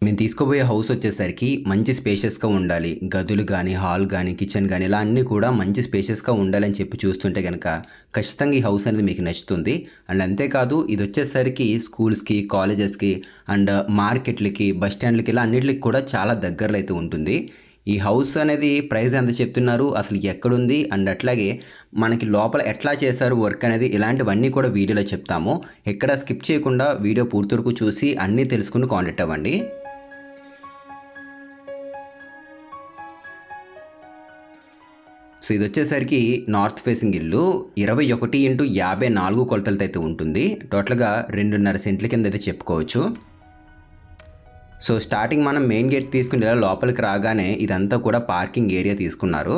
మేము తీసుకోబోయే హౌస్ వచ్చేసరికి మంచి స్పేషియస్గా ఉండాలి. గదులు కానీ, హాల్ కానీ, కిచెన్ కానీ ఇలా అన్నీ కూడా మంచి స్పేషియస్గా ఉండాలని చెప్పి చూస్తుంటే కనుక ఖచ్చితంగా ఈ హౌస్ అనేది మీకు నచ్చుతుంది. అండ్ అంతేకాదు ఇది వచ్చేసరికి స్కూల్స్కి, కాలేజెస్కి అండ్ మార్కెట్లకి, బస్ స్టాండ్లకి ఇలా అన్నిటికి కూడా చాలా దగ్గరలో అయితే ఉంటుంది. ఈ హౌస్ అనేది ప్రైస్ ఎంత చెప్తున్నారు, అసలు ఎక్కడుంది, అండ్ అట్లాగే మనకి లోపల ఎట్లా చేశారు వర్క్ అనేది, ఇలాంటివన్నీ కూడా వీడియోలో చెప్తాము. ఎక్కడ స్కిప్ చేయకుండా వీడియో పూర్తి వరకు చూసి అన్నీ తెలుసుకుని కాంటాక్ట్ అవ్వండి. సో ఇది వచ్చేసరికి నార్త్ ఫేసింగ్ ఇల్లు 21x54 కొలతలతో అయితే ఉంటుంది. టోటల్గా 2.5 సెంట్ల కింద అయితే చెప్పుకోవచ్చు. సో స్టార్టింగ్ మనం మెయిన్ గేట్ తీసుకుని ఇలా లోపలికి రాగానే ఇదంతా కూడా పార్కింగ్ ఏరియా తీసుకున్నారు.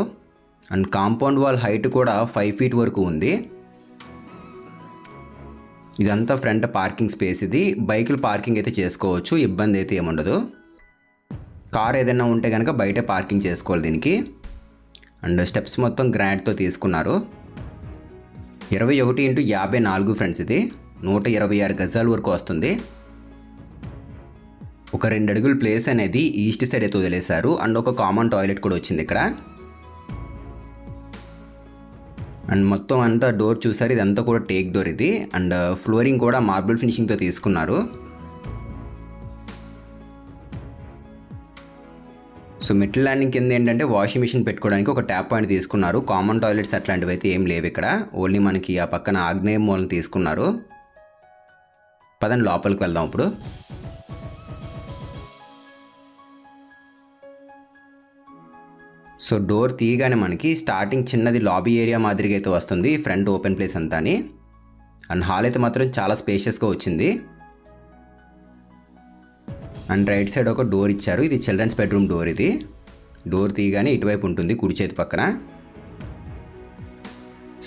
అండ్ కాంపౌండ్ వాల్ హైట్ కూడా 5 ఫీట్ వరకు ఉంది. ఇదంతా ఫ్రంట్ పార్కింగ్ స్పేస్. ఇది బైకులు పార్కింగ్ అయితే చేసుకోవచ్చు, ఇబ్బంది అయితే ఏముండదు. కార్ ఏదైనా ఉంటే కనుక బయటే పార్కింగ్ చేసుకోవాలి దీనికి. అండ్ స్టెప్స్ మొత్తం గ్రానైట్తో తీసుకున్నారు. 21x54 ఫ్రెండ్స్, ఇది 126 గజాల వరకు వస్తుంది. ఒక 2 అడుగుల ప్లేస్ అనేది ఈస్ట్ సైడ్ అయితే వదిలేశారు. అండ్ ఒక కామన్ టాయిలెట్ కూడా వచ్చింది ఇక్కడ. అండ్ మొత్తం అంతా డోర్ చూసారు, ఇదంతా కూడా టేక్ డోర్ ఇది. అండ్ ఫ్లోరింగ్ కూడా మార్బుల్ ఫినిషింగ్తో తీసుకున్నారు. సో మిడిల్ ల్యాండింగ్ కింద ఏంటంటే వాషింగ్ మిషన్ పెట్టుకోవడానికి ఒక ట్యాప్ పాయింట్ తీసుకున్నారు. కామన్ టాయిలెట్స్ అట్లాంటివి అయితే ఏం లేవు ఇక్కడ. ఓన్లీ మనకి ఆ పక్కన ఆగ్నేయ మూలను తీసుకున్నారు. పదండి లోపలికి వెళ్దాం ఇప్పుడు. సో డోర్ తీయగానే మనకి స్టార్టింగ్ చిన్నది లాబీ ఏరియా మాదిరిగా అయితే వస్తుంది. ఫ్రంట్ ఓపెన్ ప్లేస్ అంతా అని. అండ్ హాల్ అయితే మాత్రం చాలా స్పేషియస్గా వచ్చింది. అండ్ రైట్ సైడ్ ఒక డోర్ ఇచ్చారు. ఇది చిల్డ్రన్స్ బెడ్రూమ్ డోర్. ఇది డోర్ తీయగానే ఇటువైపు ఉంటుంది, కుడి చేతి పక్కన.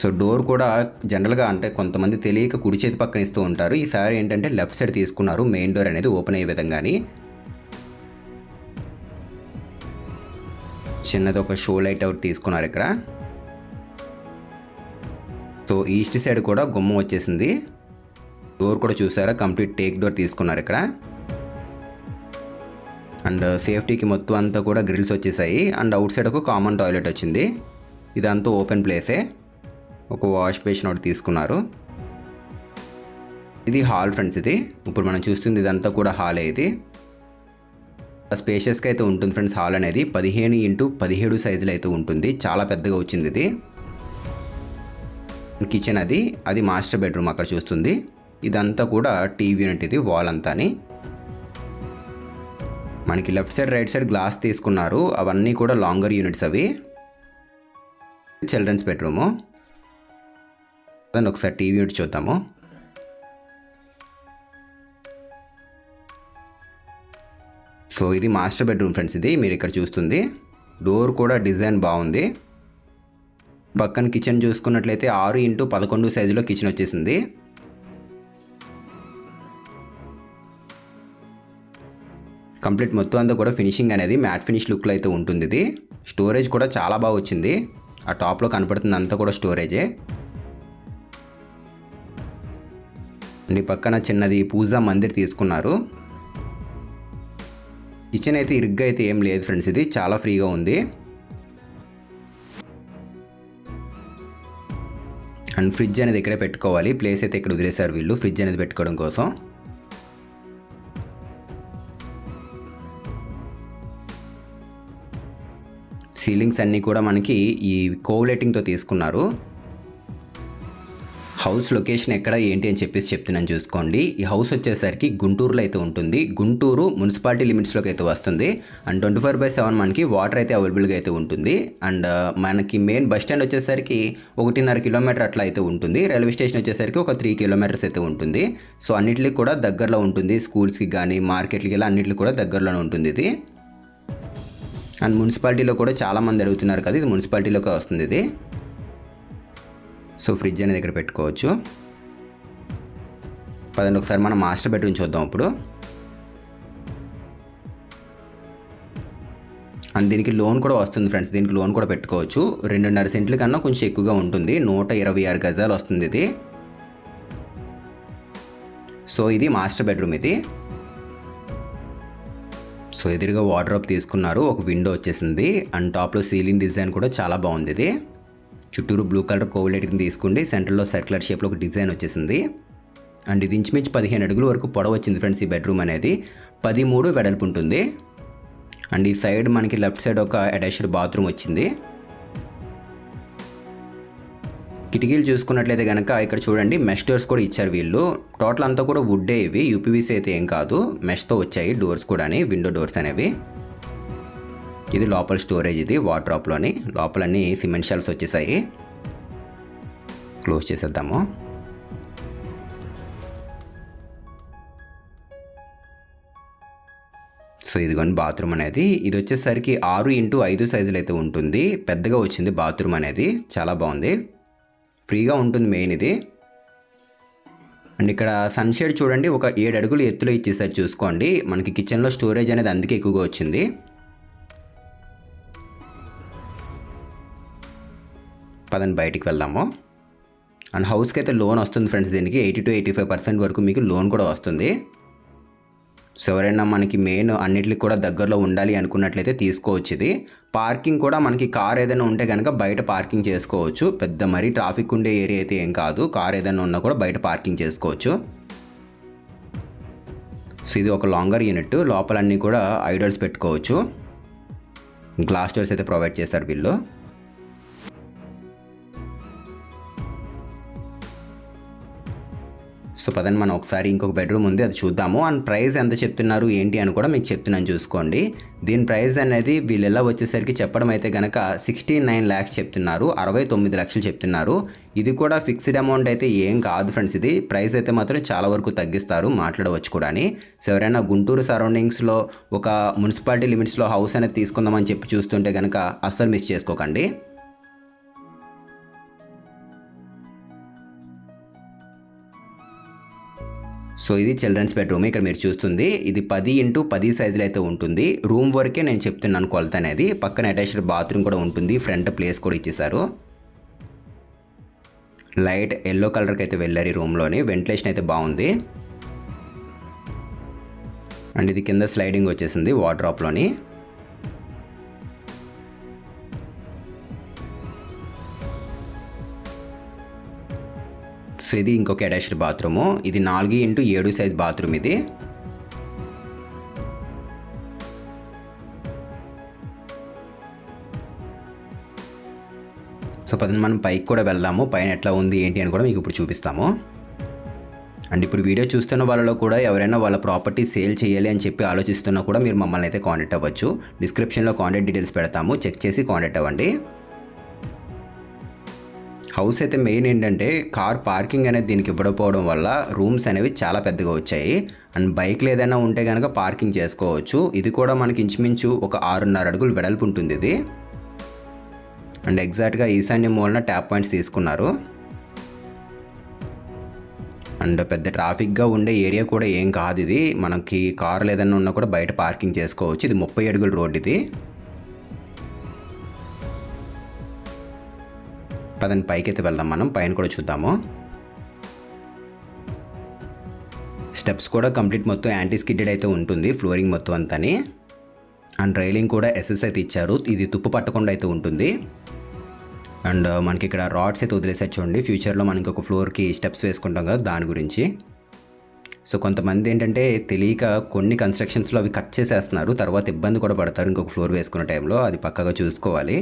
సో డోర్ కూడా జనరల్గా అంటే కొంతమంది తెలియక కుడి చేతి పక్కన ఇస్తూ ఉంటారు. ఈసారి ఏంటంటే లెఫ్ట్ సైడ్ తీసుకున్నారు, మెయిన్ డోర్ అనేది ఓపెన్ అయ్యే విధంగాని. చిన్నది ఒక షో లైట్ అవుట్ తీసుకున్నారు ఇక్కడ. సో ఈస్ట్ సైడ్ కూడా గుమ్మం వచ్చేసింది. డోర్ కూడా చూసారా, కంప్లీట్ టేక్ డోర్ తీసుకున్నారు ఇక్కడ. అండ్ సేఫ్టీకి మొత్తం అంతా కూడా గ్రిల్స్ వచ్చేసాయి. అండ్ అవుట్ సైడ్ ఒక కామన్ టాయిలెట్ వచ్చింది. ఇదంతా ఓపెన్ ప్లేసే. ఒక వాష్ బేసిన్ ఒకటి తీసుకున్నారు. ఇది హాల్ ఫ్రెండ్స్. ఇది ఇప్పుడు మనం చూస్తుంది ఇదంతా కూడా హాలే. ఇది స్పేషియస్గా అయితే ఉంటుంది ఫ్రెండ్స్. హాల్ అనేది 15x17 సైజులో అయితే ఉంటుంది. చాలా పెద్దగా వచ్చింది ఇది. కిచెన్ అది మాస్టర్ బెడ్రూమ్ అక్కడ చూస్తుంది. ఇదంతా కూడా టీవీ యూనిట్, ఇది వాల్ అంతాని. మనకి left side right side glass తీసుకున్నారు. అవన్నీ కూడా లాంగర్ యూనిట్స్ అవి. Children's bedroom. దాన్ని ఒకసారి టీవీ యూనిట్ చూద్దాము. సో ఇది మాస్టర్ బెడ్రూమ్ ఫ్రెండ్స్. ఇది మీరు ఇక్కడ చూస్తుంది. డోర్ కూడా డిజైన్ బాగుంది. పక్కన కిచెన్ చూసుకున్నట్లయితే 6x11 సైజులో కిచెన్ వచ్చేసింది. కంప్లీట్ మొత్తం అంతా కూడా ఫినిషింగ్ అనేది మ్యాట్ ఫినిష్ లుక్లో అయితే ఉంటుంది. ఇది స్టోరేజ్ కూడా చాలా బాగా వచ్చింది. ఆ టాప్లో కనపడుతుంది అంతా కూడా స్టోరేజే. అండ్ ఈ పక్కన చిన్నది పూజా మందిర్ తీసుకున్నారు. కిచెన్ అయితే ఇరుగ్గా అయితే ఏం లేదు ఫ్రెండ్స్. ఇది చాలా ఫ్రీగా ఉంది. అండ్ ఫ్రిడ్జ్ అనేది ఇక్కడే పెట్టుకోవాలి. ప్లేస్ అయితే ఇక్కడ వదిలేశారు వీళ్ళు ఫ్రిడ్జ్ అనేది పెట్టుకోవడం కోసం. సీలింగ్స్ అన్నీ కూడా మనకి ఈ కోవ్-లైటింగ్తో తీసుకున్నారు. హౌస్ లొకేషన్ ఎక్కడ ఏంటి అని చెప్పేసి చెప్తున్నాను చూసుకోండి. ఈ హౌస్ వచ్చేసరికి గుంటూరులో అయితే ఉంటుంది. గుంటూరు మున్సిపాలిటీ లిమిట్స్లోకి అయితే వస్తుంది. అండ్ 24/7 మనకి వాటర్ అయితే అవైలబుల్గా అయితే ఉంటుంది. అండ్ మనకి మెయిన్ బస్ స్టాండ్ వచ్చేసరికి 1.5 కిలోమీటర్ అట్లా అయితే ఉంటుంది. రైల్వే స్టేషన్ వచ్చేసరికి ఒక 3 కిలోమీటర్స్ అయితే ఉంటుంది. సో అన్నిటికి కూడా దగ్గరలో ఉంటుంది. స్కూల్స్కి కానీ మార్కెట్లకి ఇలా అన్నిటికి కూడా దగ్గరలోనే ఉంటుంది ఇది. అండ్ మున్సిపాలిటీలో కూడా చాలామంది అడుగుతున్నారు కదా, ఇది మున్సిపాలిటీలోకి వస్తుంది ఇది. సో ఫ్రిడ్జ్ అనేది ఇక్కడ పెట్టుకోవచ్చు. పదండి ఒకసారి మనం మాస్టర్ బెడ్రూమ్ చూద్దాం ఇప్పుడు. అండ్ దీనికి లోన్ కూడా వస్తుంది ఫ్రెండ్స్. దీనికి లోన్ కూడా పెట్టుకోవచ్చు. 2.5 సెంట్ల కన్నా కొంచెం ఎక్కువగా ఉంటుంది. 126 గజాలు వస్తుంది ఇది. సో ఇది మాస్టర్ బెడ్రూమ్. ఇది సో ఎదురుగా వార్డ్రోబ్ తీసుకున్నారు, ఒక విండో వచ్చేసింది అండ్ టాప్లో సీలింగ్ డిజైన్ కూడా చాలా బాగుంది. ఇది చుట్టూరు బ్లూ కలర్ కోవలెట్ని తీసుకుంటే సెంటర్లో సర్క్యులర్ షేప్లో ఒక డిజైన్ వచ్చేసింది. అండ్ ఇది ఇంచుమించు 15 అడుగుల వరకు పొడవు వచ్చింది ఫ్రెండ్స్. ఈ బెడ్రూమ్ అనేది 13 వెడల్పు ఉంటుంది. అండ్ ఈ సైడ్ మనకి లెఫ్ట్ సైడ్ ఒక అటాచ్డ్ బాత్రూమ్ వచ్చింది. కిటికీలు చూసుకున్నట్లయితే కనుక ఇక్కడ చూడండి మెష్ డోర్స్ కూడా ఇచ్చారు వీళ్ళు. టోటల్ అంతా కూడా వుడ్డే, ఇవి యూపీవీసీ అయితే ఏం కాదు, మెష్తో వచ్చాయి డోర్స్ కూడా, విండో డోర్స్ అనేవి. ఇది లోపల స్టోరేజ్, ఇది వార్డ్రోబ్లోని లోపలన్నీ సిమెంట్ షెల్ఫ్స్ వచ్చేసాయి. క్లోజ్ చేసేద్దాము. సో ఇదిగోండి బాత్రూమ్ అనేది. ఇది వచ్చేసరికి 6x5 సైజులు అయితే ఉంటుంది. పెద్దగా వచ్చింది బాత్రూమ్ అనేది, చాలా బాగుంది, ఫ్రీగా ఉంటుంది మెయిన్ ఇది. అండ్ ఇక్కడ సన్షేడ్ చూడండి ఒక 7 అడుగులు ఎత్తులో ఇచ్చేసారి చూసుకోండి. మనకి కిచెన్లో స్టోరేజ్ అనేది అందుకే ఎక్కువగా వచ్చింది. పదండి బయటికి వెళ్దాము. అండ్ హౌస్కి అయితే లోన్ వస్తుంది ఫ్రెండ్స్. దీనికి 80 to 85% వరకు మీకు లోన్ కూడా వస్తుంది. సో ఎవరైనా మనకి మెయిన్ అన్నిటికి కూడా దగ్గరలో ఉండాలి అనుకున్నట్లయితే తీసుకోవచ్చు. ఇది పార్కింగ్ కూడా మనకి కార్ ఏదైనా ఉంటే కనుక బయట పార్కింగ్ చేసుకోవచ్చు. పెద్ద మరీ ట్రాఫిక్ ఉండే ఏరియా అయితే ఏం కాదు, కార్ ఏదైనా ఉన్నా కూడా బయట పార్కింగ్ చేసుకోవచ్చు. సో ఇది ఒక లాంగర్ యూనిట్, లోపలన్నీ కూడా ఐడల్స్ పెట్టుకోవచ్చు. గ్లాస్ డోర్స్ అయితే ప్రొవైడ్ చేస్తారు వీళ్ళు. సో పదని మనం ఒకసారి ఇంకొక బెడ్రూమ్ ఉంది, అది చూద్దాము. అండ్ ప్రైస్ ఎంత చెప్తున్నారు ఏంటి అని కూడా మీకు చెప్తున్నాను చూసుకోండి. దీని ప్రైస్ అనేది వీళ్ళు ఎలా వచ్చేసరికి చెప్పడం అయితే కనుక 69 lakhs చెప్తున్నారు, 69 లక్షలు చెప్తున్నారు. ఇది కూడా ఫిక్స్డ్ అమౌంట్ అయితే ఏం కాదు ఫ్రెండ్స్. ఇది ప్రైస్ అయితే మాత్రం చాలా వరకు తగ్గిస్తారు, మాట్లాడవచ్చు కూడా. సో ఎవరైనా గుంటూరు సరౌండింగ్స్లో ఒక మున్సిపాలిటీ లిమిట్స్లో హౌస్ అనేది తీసుకుందామని చెప్పి చూస్తుంటే కనుక అస్సలు మిస్ చేసుకోకండి. సో ఇది చిల్డ్రన్స్ బెడ్రూమ్. ఇక్కడ మీరు చూస్తుంది ఇది 10x10 సైజులో అయితే ఉంటుంది. రూమ్ వరకే నేను చెప్తున్నాను కొలత అనేది. పక్కన అటాచ్డ్ బాత్రూమ్ కూడా ఉంటుంది, ఫ్రంట్ ప్లేస్ కూడా ఇచ్చేసారు. లైట్ ఎల్లో కలర్కి అయితే వెళ్ళారు ఈ రూమ్లోని. వెంటిలేషన్ అయితే బాగుంది. అండ్ ఇది కింద స్లైడింగ్ వచ్చేసింది వార్డ్రోబ్లోని. సో ఇది ఇంకొక అటాచ్డ్ బాత్రూము. ఇది 4x7 సైజ్ బాత్రూమ్ ఇది. సో పదండి మనం పైకి కూడా వెళ్దాము, పైన ఎట్లా ఉంది ఏంటి అని కూడా మీకు ఇప్పుడు చూపిస్తాము. అండ్ ఇప్పుడు వీడియో చూస్తున్న వాళ్ళలో కూడా ఎవరైనా వాళ్ళ ప్రాపర్టీ సేల్ చేయాలి అని చెప్పి ఆలోచిస్తున్నా కూడా మీరు మమ్మల్ని అయితే కాంటాక్ట్ అవ్వచ్చు. డిస్క్రిప్షన్లో కాంటాక్ట్ డీటెయిల్స్ పెడతాము, చెక్ చేసి కాంటాక్ట్ అవ్వండి. హౌస్ అయితే మెయిన్ ఏంటంటే కార్ పార్కింగ్ అనేది దీనికి ఇవ్వకపోవడం వల్ల రూమ్స్ అనేవి చాలా పెద్దగా వచ్చాయి. అండ్ బైక్లు ఏదైనా ఉంటే కనుక పార్కింగ్ చేసుకోవచ్చు. ఇది కూడా మనకి ఇంచుమించు ఒక 6.5 అడుగులు వెడల్పు ఉంటుంది ఇది. అండ్ ఎగ్జాక్ట్గా ఈశాన్య మూలన ట్యాప్ పాయింట్స్ తీసుకున్నారు. అండ్ పెద్ద ట్రాఫిక్గా ఉండే ఏరియా కూడా ఏం కాదు ఇది. మనకి కార్లు ఏదైనా ఉన్నా కూడా బయట పార్కింగ్ చేసుకోవచ్చు. ఇది 30 అడుగుల రోడ్ ఇది. పదండి పైకి అయితే వెళ్దాం మనం, పైన కూడా చూద్దాము. స్టెప్స్ కూడా కంప్లీట్ మొత్తం యాంటీ స్కిడ్డెడ్ అయితే ఉంటుంది, ఫ్లోరింగ్ మొత్తం అంతని. అండ్ రైలింగ్ కూడా ఎస్ఎస్ అయితే ఇచ్చారు, ఇది తుప్పు పట్టకుండా అయితే ఉంటుంది. అండ్ మనకి ఇక్కడ రాడ్స్ అయితే వదిలేసారు చూడండి. ఫ్యూచర్లో మనకి ఒక ఫ్లోర్కి స్టెప్స్ వేసుకుంటాం కదా, దాని గురించి. సో కొంతమంది ఏంటంటే తెలియక కొన్ని కన్స్ట్రక్షన్స్లో అవి కట్ చేసేస్తున్నారు, తర్వాత ఇబ్బంది కూడా పడతారు ఇంకొక ఫ్లోర్ వేసుకునే టైంలో, అది పక్కగా చూసుకోవాలి.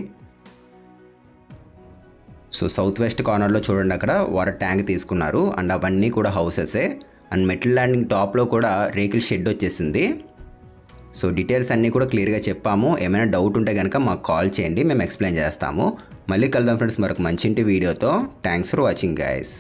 సో సౌత్ వెస్ట్ కార్నర్లో చూడండి, అక్కడ వాటర్ ట్యాంక్ తీసుకున్నారు. అండ్ అవన్నీ కూడా హౌసెసే. అండ్ మెటల్ ల్యాండింగ్ టాప్లో కూడా రేకుల షెడ్ వచ్చేసింది. సో డీటెయిల్స్ అన్నీ కూడా క్లియర్గా చెప్పాము. ఏమైనా డౌట్ ఉంటే కనుక మాకు కాల్ చేయండి, మేము ఎక్స్ప్లెయిన్ చేస్తాము. మళ్ళీ కలుద్దాం ఫ్రెండ్స్ మరొక మంచి ఇంటి వీడియోతో. Thanks for watching guys.